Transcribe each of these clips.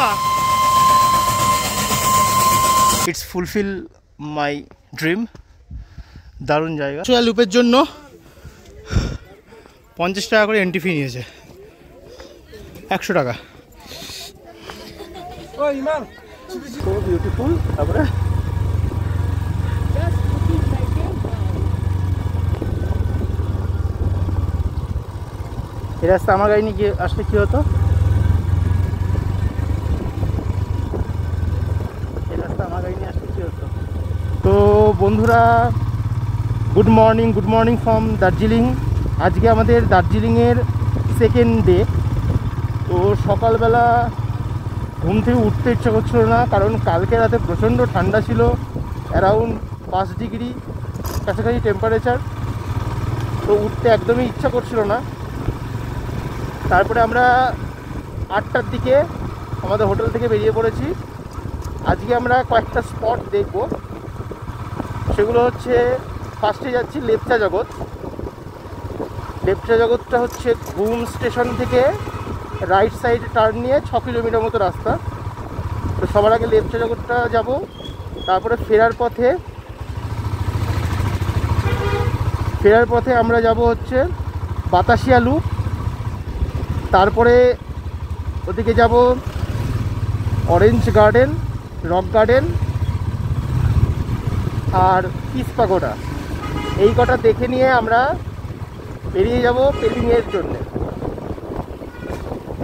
মামা। It's fulfil my dream. দারুণ জায়গা। লুপের জন্য 50 টাকা করে এন্ট্রি ফি নিয়েছে, 100 টাকা। বিউটিফুল। তারপরে এই রাস্তা আমার গাড়ি নিয়ে গিয়ে আসলে কি হতো, এই রাস্তা আমার গাড়ি নিয়ে আসলে কি হতো। তো বন্ধুরা, গুড মর্নিং ফ্রম দার্জিলিং। আজকে আমাদের দার্জিলিংয়ের সেকেন্ড ডে। তো সকালবেলা ঘুম থেকে উঠতে ইচ্ছা করছিল না, কারণ কালকে রাতে প্রচণ্ড ঠান্ডা ছিল, অ্যারাউন্ড 5 ডিগ্রি কাছাকাছি টেম্পারেচার। তো উঠতে একদমই ইচ্ছা করছিল না। তারপরে আমরা 8টার দিকে আমাদের হোটেল থেকে বেরিয়ে পড়েছি। আজকে আমরা কয়েকটা স্পট দেখব। সেগুলো হচ্ছে, ফার্স্টে যাচ্ছি লেপচা জগৎ। লেপচা জগৎটা হচ্ছে ঘুম স্টেশন থেকে রাইট সাইডে টার্ন নিয়ে 6 কিলোমিটার মতো রাস্তা। তো সবার আগে লেপচা জগৎটা যাব। তারপরে ফেরার পথে আমরা যাব হচ্ছে বাতাসিয়া লুপ। তারপরে ওদিকে যাব অরেঞ্জ গার্ডেন, রক গার্ডেন আর পিস পাগোডা। এই কটা দেখে নিয়ে আমরা বেরিয়ে যাব পেলিংয়ের জন্য।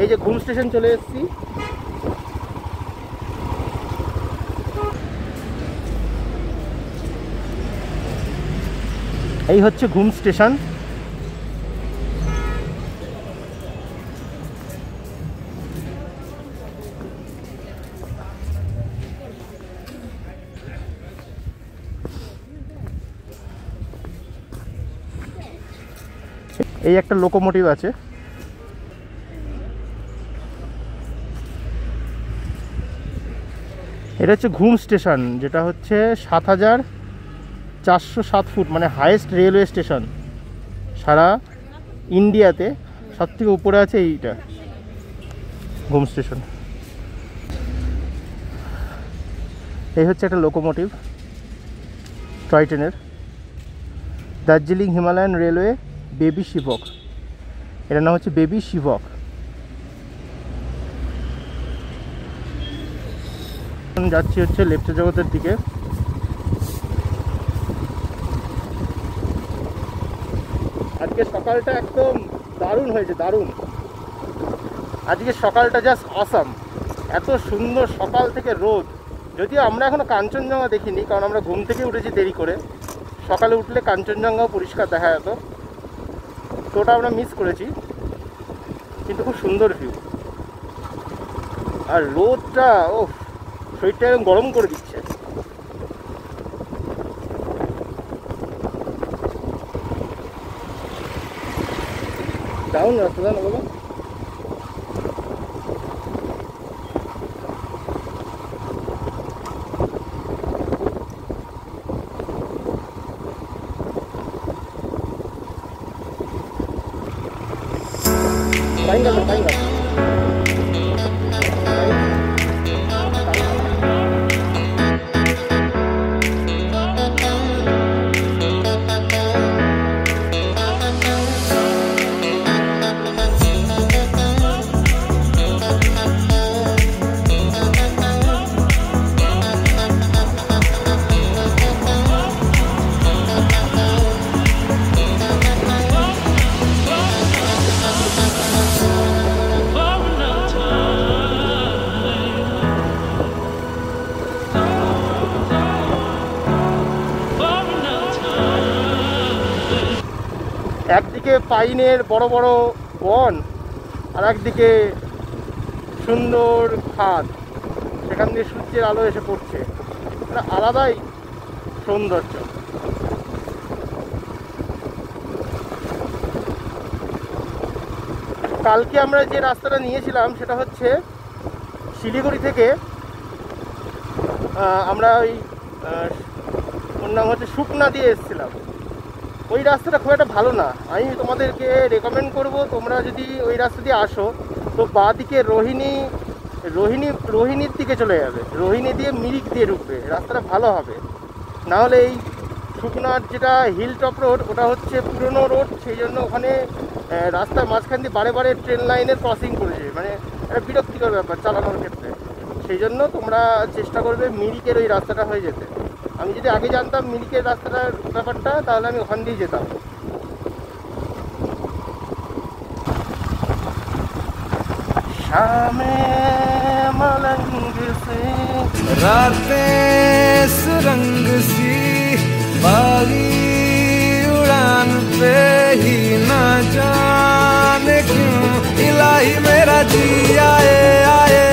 এই যে ঘুম স্টেশন চলে এসেছি। এই হচ্ছে ঘুম স্টেশন। এই একটা লোকোমোটিভ আছে। এটা হচ্ছে ঘুম স্টেশন, যেটা হচ্ছে 7407 ফুট, মানে হাইয়েস্ট রেলওয়ে স্টেশন সারা ইন্ডিয়াতে। সব থেকে উপরে আছে এইটা ঘুম স্টেশন। এই হচ্ছে একটা লোকোমোটিভ টয় ট্রেনের, দার্জিলিং হিমালয়ান রেলওয়ে বেবি শিভক। এটার নাম হচ্ছে বেবি শিভক। যাচ্ছি হচ্ছে লেপচা জগতের দিকে। আজকে সকালটা একদম দারুণ হয়েছে, দারুণ। আজকে সকালটা জাস্ট অসাম। এত সুন্দর সকাল থেকে রোদ। যদিও আমরা এখনো কাঞ্চনজঙ্ঘা দেখিনি, কারণ আমরা ঘুম থেকে উঠেছি দেরি করে। সকালে উঠলে কাঞ্চনজঙ্ঘাও পরিষ্কার দেখা যেত, তো ওটা আমরা মিস করেছি। কিন্তু খুব সুন্দর ভিউ। আর রোদটা ও শরীরটা একদম গরম করে দিচ্ছে। দারুণ রাস্তা, জানো বলো। Venga. একদিকে পাইনের বড় বড় বন, আর একদিকে সুন্দর খাদ, সেখান দিয়ে সূর্যের আলো এসে পড়ছে। এটা আলাদাই সৌন্দর্য। কালকে আমরা যে রাস্তাটা নিয়েছিলাম সেটা হচ্ছে শিলিগুড়ি থেকে আমরা ওর নাম হচ্ছে সুকনা দিয়ে এসেছিলাম। ওই রাস্তাটা খুব একটা ভালো না। আমি তোমাদেরকে রেকমেন্ড করব, তোমরা যদি ওই রাস্তা দিয়ে আসো তো বাঁ দিকে রোহিণী রোহিণীর দিকে চলে যাবে, রোহিণী দিয়ে মিরিক দিয়ে ঢুকবে, রাস্তাটা ভালো হবে। নাহলে এই শুকনার যেটা হিল টপ রোড ওটা হচ্ছে পুরনো রোড, সেই জন্য ওখানে রাস্তার মাঝখান দিয়ে বারে বারে ট্রেন লাইনের ক্রসিং করেছে, মানে একটা বিরক্তিকর ব্যাপার চালানোর ক্ষেত্রে। সেই জন্য তোমরা চেষ্টা করবে মিরিকের ওই রাস্তাটা হয়ে যেতে। আমি যদি আগে জানতাম মিরিকের রাস্তাটার ব্যাপারটা, তাহলে আমি ওখান দিয়ে যেতাম। शामे मलंग से रातें सुरंग सी बागी उड़ान पे ही ना जाने क्यों इलाही मेरा जी आए आए,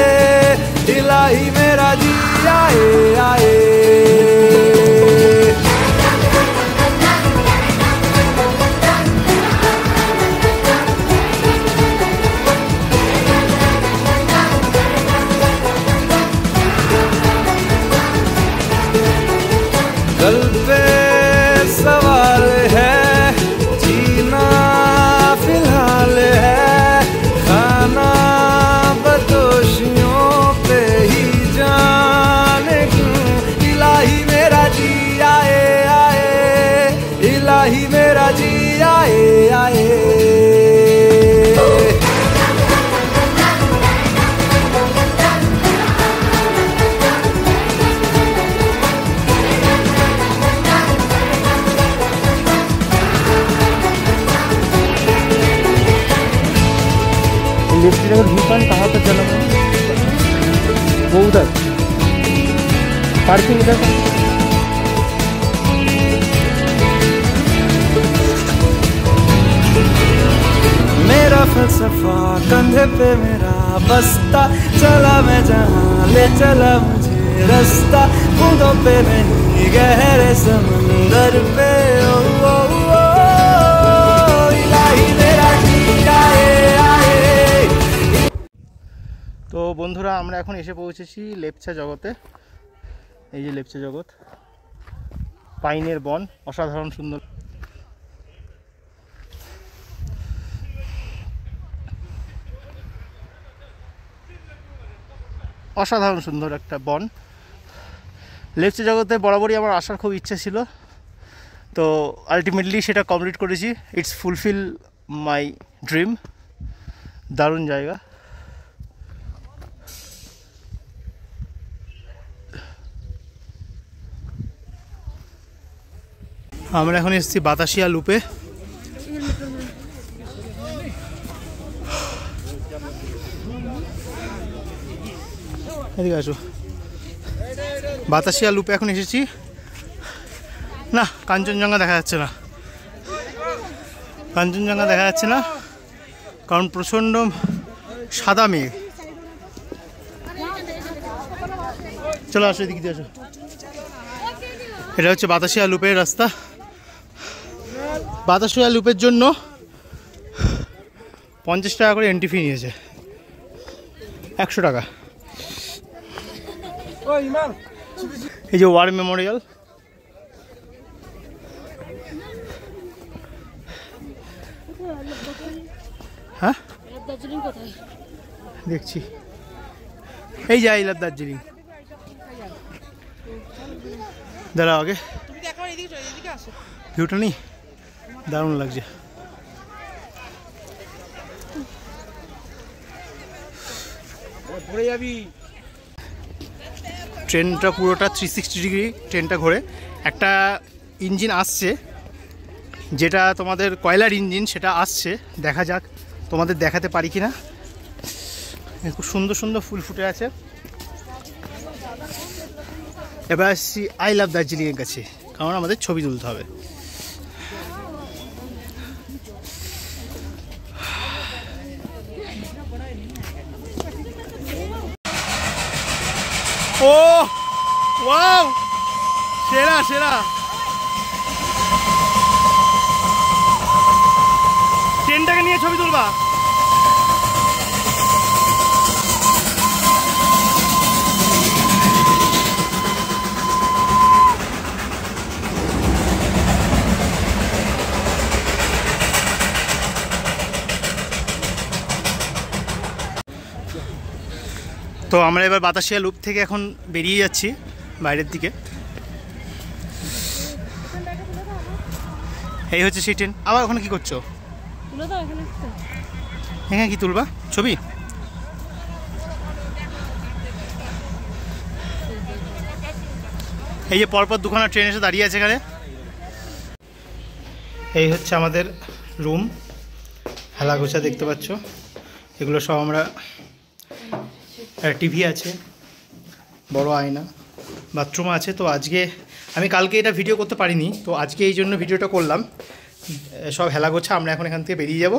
इलाही मेरा जी आए आए। कल पे सवाल है, जीना फिलहाल है, खाना बदोशियों पे ही जाने क्यों इलाही मेरा जी आए आए, इलाही मेरा जी आए आए। व्यू पॉइंट कहाँ पर चला वो उधर पार्किंग इधर। मेरा फलसफा कंधे पे मेरा बस्ता, चला मैं जहाँ ले चला मुझे रास्ता, बूंदों पे नहीं गहरे समंदर पे ओ, ओ, ओ, इलाही मेरा जी आए आए। তো বন্ধুরা আমরা এখন এসে পৌঁছেছি লেপচা জগতে। এই যে লেপচা জগৎ, পাইনের বন, অসাধারণ সুন্দর। অসাধারণ সুন্দর একটা বন। লেপচা জগতে বরাবরই আমার আসার খুব ইচ্ছে ছিল, তো আলটিমেটলি সেটা কমপ্লিট করেছি। It's fulfil my dream. দারুণ জায়গা। আমরা এখন এসেছি বাতাসিয়া লুপে। এদিকে আসো। বাতাসিয়া লুপে এখন এসেছি। না, কাঞ্চনজঙ্ঘা দেখা যাচ্ছে না, কাঞ্চনজঙ্ঘা দেখা যাচ্ছে না, কারণ প্রচণ্ড সাদা মেঘ। চলো আসো, এদিকে দিয়ে আসো। এটা হচ্ছে বাতাসিয়া লুপের রাস্তা। বাতাসিয়া লুপের জন্য 50 টাকা করে এন্ট্রি ফি নিয়েছে, 100 টাকা। এই যে ওয়ার মেমোরিয়াল। হ্যাঁ দেখছি, এই যে আই লাভ দার্জিলিং। দাঁড়াও আগে ভিউটা নেই, দারুণ লাগছে। ট্রেনটা পুরোটা 360 ডিগ্রি ট্রেনটা ঘোরে। একটা ইঞ্জিন আসছে, যেটা তোমাদের কয়লার ইঞ্জিন, সেটা আসছে। দেখা যাক তোমাদের দেখাতে পারি কি না। খুব সুন্দর সুন্দর ফুল ফুটে আছে। এবার আসছি আই লাভ দার্জিলিংয়ের কাছে, কারণ আমাদের ছবি তুলতে হবে। ও ওয়াও, সেরা সেরা। ট্রেনটাকে নিয়ে ছবি তুলবা? তো আমরা এবার বাতাসিয়া লুপ থেকে এখন বেরিয়ে যাচ্ছি বাইরের দিকে। এই হচ্ছে সেই ট্রেন। আবার ওখানে কি করছো? হ্যাঁ, কি তুলবা ছবি? এই যে পরপর দুখানা ট্রেন এসে দাঁড়িয়ে আছে এখানে। এই হচ্ছে আমাদের রুম, হেলা গোছা দেখতে পাচ্ছ। এগুলো সব আমরা, টিভি আছে, বড় আয়না, বাথরুম আছে। তো আজকে আমি কালকে এটা ভিডিও করতে পারিনি, তো আজকে এই জন্য ভিডিওটা করলাম। সব হেলা গোছা। আমরা এখন এখান থেকে বেরিয়ে যাব,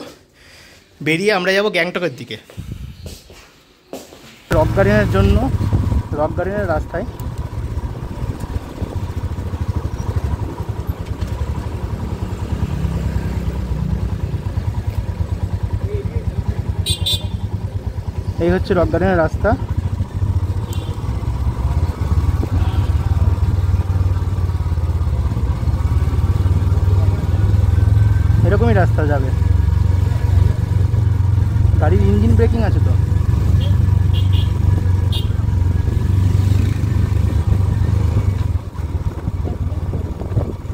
বেরিয়ে আমরা যাব গ্যাংটকের দিকে রক গার্ডেনের জন্য। রক গার্ডেনের রাস্তায় এই হচ্ছে রক গার্ডেনের রাস্তা। এরকমই রাস্তা যাবে। গাড়ির ইঞ্জিন ব্রেকিং আছে তো।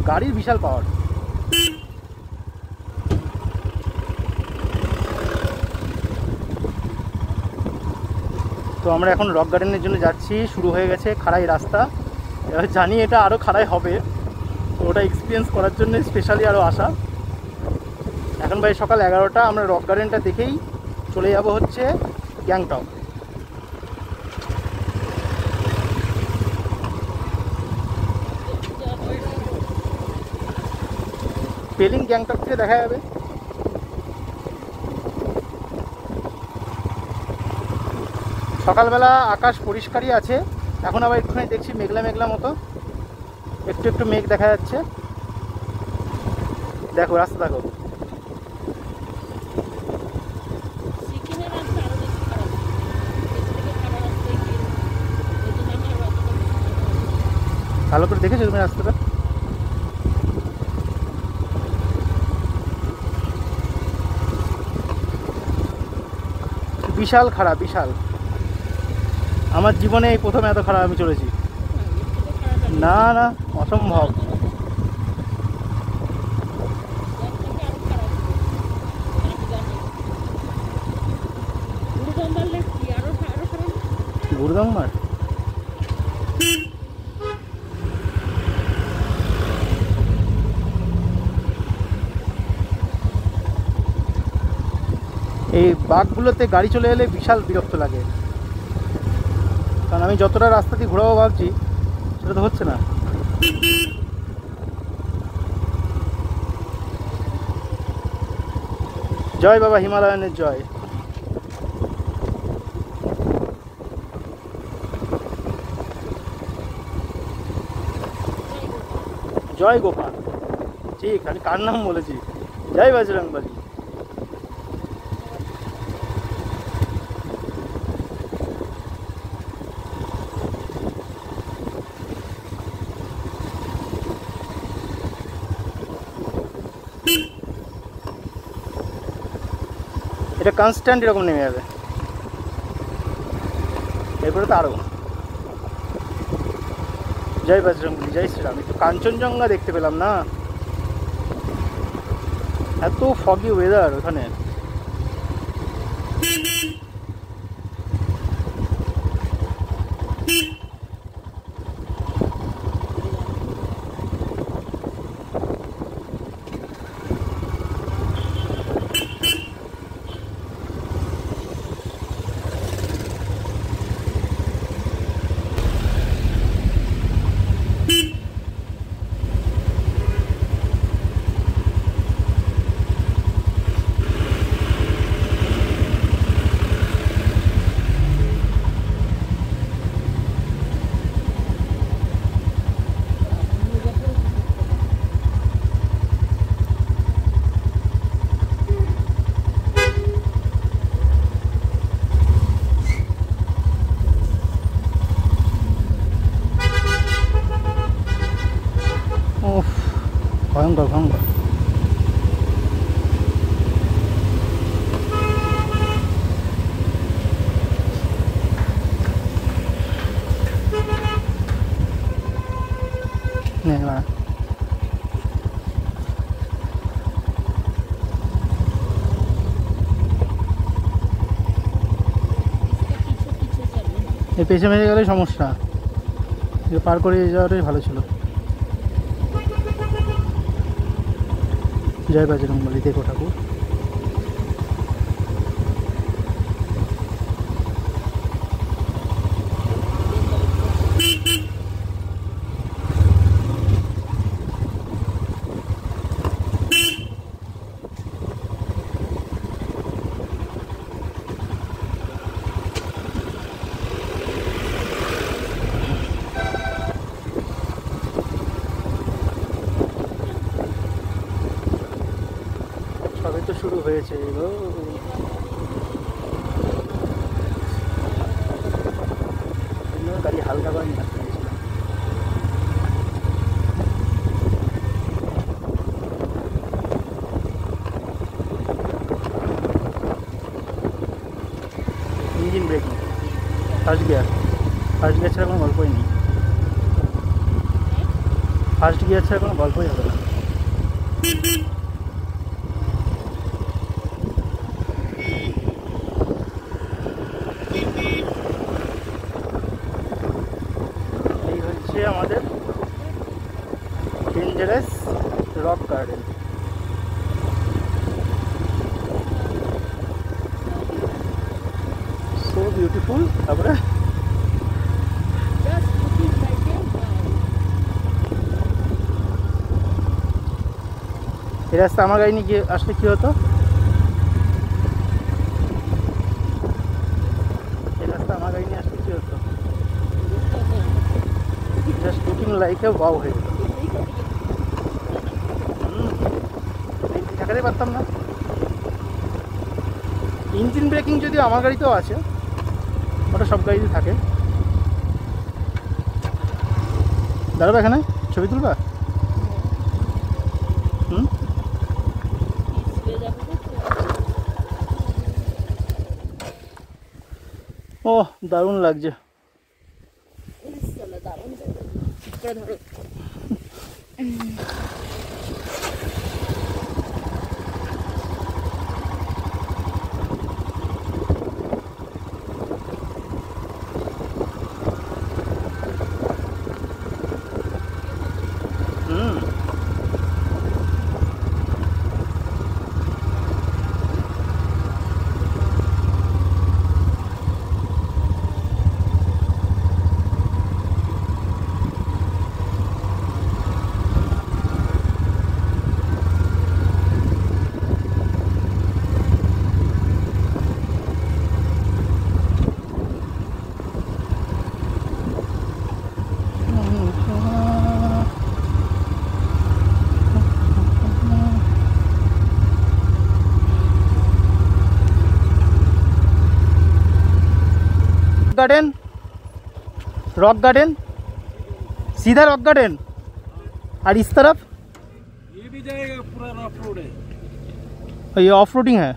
গাড়ির বিশাল পাওয়ার। তো আমরা এখন রক গার্ডেনের জন্য যাচ্ছি। শুরু হয়ে গেছে খাড়াই রাস্তা। এবার জানি এটা আরও খাড়াই হবে, তো ওটা এক্সপিরিয়েন্স করার জন্য স্পেশালি আরও আসা। এখন ভাই সকাল 11টা। আমরা রক গার্ডেনটা দেখেই চলে যাব হচ্ছে গ্যাংটক। পেলিং গ্যাংটক থেকে দেখা যাবে। সকালবেলা আকাশ পরিষ্কারই আছে। এখন আবার একটুখানি দেখছি মেঘলা মেঘলা মতো, একটু একটু মেঘ দেখা যাচ্ছে। দেখো রাস্তা, দেখো। ভালো করে দেখেছো তুমি রাস্তাটা? বিশাল খারাপ, বিশাল। আমার জীবনে এই প্রথম এত খারাপ আমি চলেছি। না না, অসম্ভব। গুরুদম্বার এই বাঘগুলোতে গাড়ি চলে এলে বিশাল বিরক্ত লাগে। কারণ আমি যতটা রাস্তা দিয়ে ঘোরাবো ভাবছি, সেটা তো হচ্ছে না। জয় বাবা হিমালয়ানের জয়। জয় গোপাল। ঠিক, আমি কার নাম বলেছি? জয় বজরংবলী। এটা কনস্ট্যান্ট এরকম নেমে যাবে, এরপরে তো আরও। জয় বজরংবলী, জয় শ্রীরাম। একটু কাঞ্চনজঙ্ঘা দেখতে পেলাম না। এত ফগি ওয়েদার ওখানে। এই পেছনে মেরে গেলে সমস্যা, পার করে যাওয়াটাই ভালো ছিল। জয় বজরংবলী, দেখো ঠাকুর। সবে তো শুরু হয়েছে গো। গাড়ি হালকা করে নিয়ে আসতে গেছিলাম। ইঞ্জিন ব্রেকিং, ফার্স্ট গিয়ার ছাড়া কোনো গল্পই নেই। ফার্স্ট গিয়ার ছাড়া কোনো গল্পই হবে না। এই হচ্ছে আমাদের dangerous rock garden. So beautiful. তারপরে এই রাস্তা আমার গাড়ি নিয়ে গিয়ে আসলে কী হতো? এই রাস্তা আমার গাড়ি নিয়ে আসলে কী হতো? Just looking like a wow হয়ে যেত। দেখাতেই পারতাম না। ইঞ্জিন ব্রেকিং যদিও আমার গাড়িতেও আছে, ওটা সব গাড়িতে থাকে। দাঁড়াবে এখানে ছবি তুলবা? হুম, ও দারুণ লাগছে। गार्डन, रॉक गार्डन, सीधा रॉक गार्डन। और इस तरफ ये भी जाएगा, पूरा ऑफ रोड है। ये ऑफ रोडिंग है।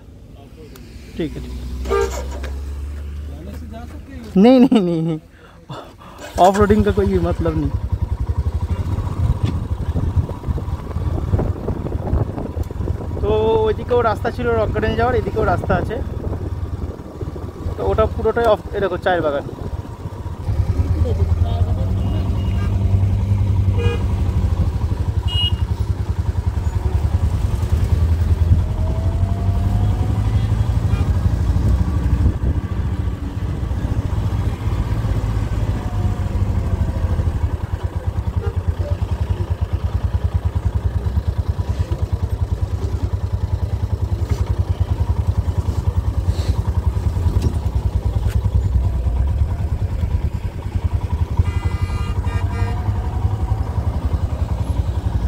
ठीक है, जाने से जा सकते हैं। नहीं नहीं नहीं नहीं, ऑफ रोडिंग का कोई मतलब नहीं। তো ওইদিকেও রাস্তা ছিল রক গার্ডেন যাওয়ার, এদিকেও রাস্তা আছে। তো ওটা পুরোটাই অফ। এ দেখো চায়ের বাগান।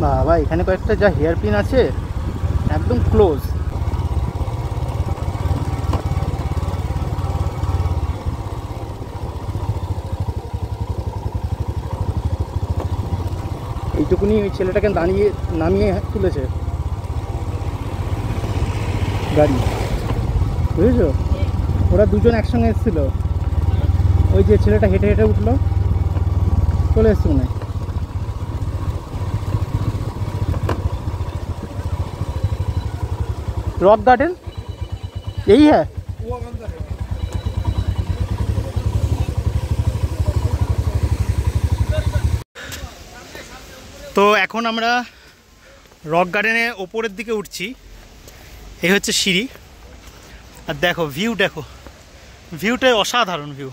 বাবা, এখানে কয়েকটা যা হেয়ার পিন আছে, একদম ক্লোজ। এইটুকুনি ওই ছেলেটাকে নামিয়ে তুলেছে গাড়ি, বুঝেছো? ওরা দুজন একসঙ্গে এসেছিল। ওই যে ছেলেটা হেঁটে হেঁটে উঠলো, চলে এসছে মনে হয়। रॉक गार्डन यही है। वो अंदर है। তো এখন আমরা রক গার্ডেনের ওপরের দিকে উঠছি। এই হচ্ছে সিঁড়ি, আর দেখো ভিউ, দেখো ভিউটাই অসাধারণ ভিউ।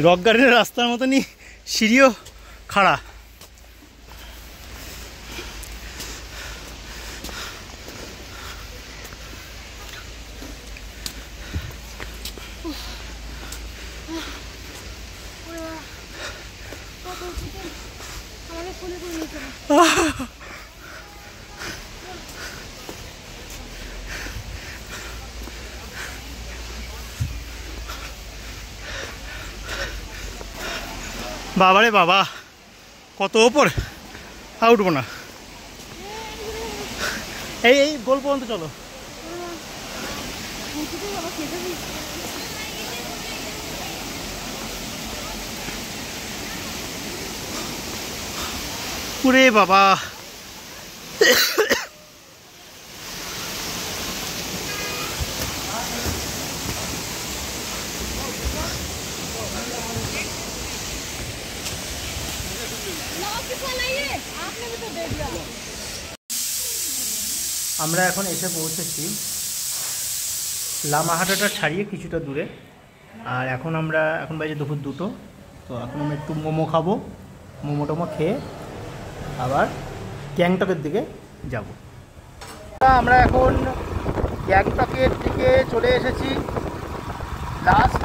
রক গার্ডেনের রাস্তার মতনই সিঁড়িও খাড়া। বাবারে বাবা, কত ওপর, উঠবো না। এই গোল পর্যন্ত চলো। ওরে বাবা, আমরা এখন এসে পৌঁছেছি লামাহাটাটা ছাড়িয়ে কিছুটা দূরে। আর এখন বাজে দুপুর 2টো। তো এখন আমরা একটু মোমো খাবো, মোমো টোমো খেয়ে আবার গ্যাংটকের দিকে যাব। আমরা এখন গ্যাংটকের দিকে চলে এসেছি। লাস্ট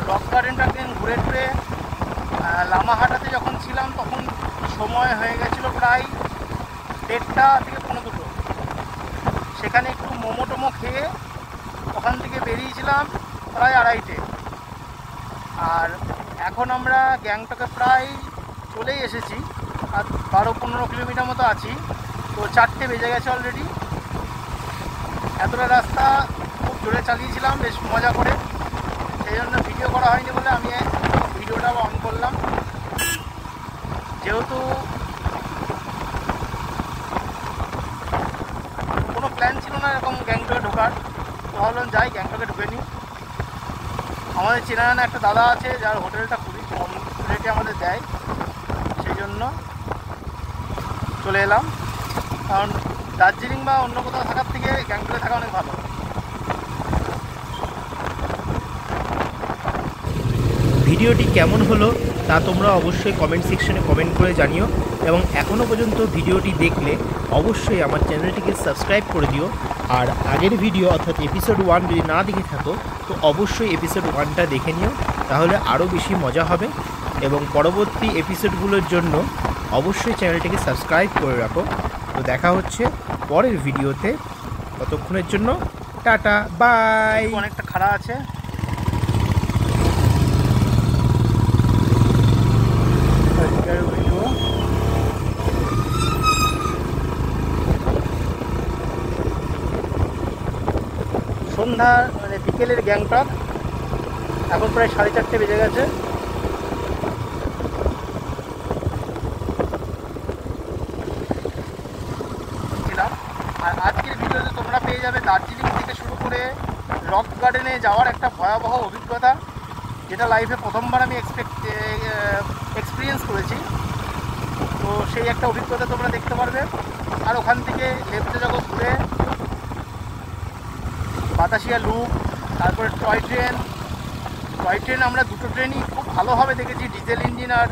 রক গার্ডেনটাকে ঘুরে ঘুরে লামাহাটাতে যখন ছিলাম তখন সময় হয়ে গেছিলো প্রায় 1:30 থেকে 2:45। সেখানে একটু মোমো টোমো খেয়ে ওখান থেকে বেরিয়েছিলাম প্রায় 2:30টে। আর এখন আমরা গ্যাংটকে প্রায় চলেই এসেছি, আর 12-15 কিলোমিটার মতো আছি। তো 4টে বেজে গেছে অলরেডি। এতটা রাস্তা খুব জোরে চালিয়েছিলাম, বেশ মজা করে, সেই জন্য ভিডিও করা হয়নি বলে আমি ভিডিওটা অন করলাম। যেহেতু কোনো প্ল্যান ছিল না এরকম গ্যাংটকে ঢোকার, তো ভাবলাম যাই গ্যাংটকে ঢুকে নিই। আমাদের চেনা জানা একটা দাদা আছে যার হোটেলটা খুবই কম রেটে আমাদের দেয়, সেই জন্য চলে এলাম। কারণ দার্জিলিং বা অন্য কোথাও থাকার থেকে গ্যাংটকে থাকা অনেক ভালো। ভিডিওটি কেমন হলো তা তোমরা অবশ্যই কমেন্ট সেকশনে কমেন্ট করে জানিও, এবং এখনও পর্যন্ত ভিডিওটি দেখলে অবশ্যই আমার চ্যানেলটিকে সাবস্ক্রাইব করে দিও। আর আগের ভিডিও অর্থাৎ এপিসোড 1 যদি না দেখে থাকো তো অবশ্যই এপিসোড 1টা দেখে নিও, তাহলে আরও বেশি মজা হবে। এবং পরবর্তী এপিসোডগুলোর জন্য অবশ্যই চ্যানেলটিকে সাবস্ক্রাইব করে রাখো। তো দেখা হচ্ছে পরের ভিডিওতে, ততক্ষণের জন্য টাটা, বাই। অনেকটা খাড়া আছে। সন্ধ্যা মানে বিকেলের গ্যাংটক, এখন প্রায় 4:30 বেজে গেছে। আর আজকের ভিডিওতে তোমরা পেয়ে যাবে দার্জিলিং থেকে শুরু করে রক গার্ডেনে যাওয়ার একটা ভয়াবহ অভিজ্ঞতা, যেটা লাইফে প্রথমবার আমি এক্সপিরিয়েন্স করেছি। তো সেই একটা অভিজ্ঞতা তোমরা দেখতে পারবে। আর ওখান থেকে লেপ্টে জগৎ ঘুরে বাতাসিয়া লুপ, তারপরে টয় ট্রেন আমরা দুটো ট্রেনই খুব ভালোভাবে দেখেছি, ডিজেল ইঞ্জিন আর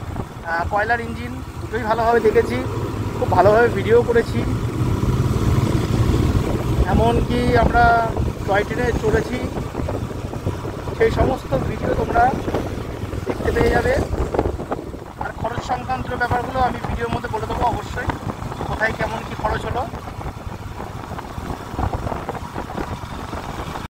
কয়লার ইঞ্জিন দুটোই ভালোভাবে দেখেছি, খুব ভালোভাবে ভিডিও করেছি। এমনকি আমরা টয় ট্রেনে চড়েছি, সেই সমস্ত ভিডিও তোমরা দেখতে পেয়ে যাবে। আর খরচ সংক্রান্ত ব্যাপারগুলো আমি ভিডিওর মধ্যে বলে দেবো অবশ্যই, কোথায় কেমন কী খরচ হলো।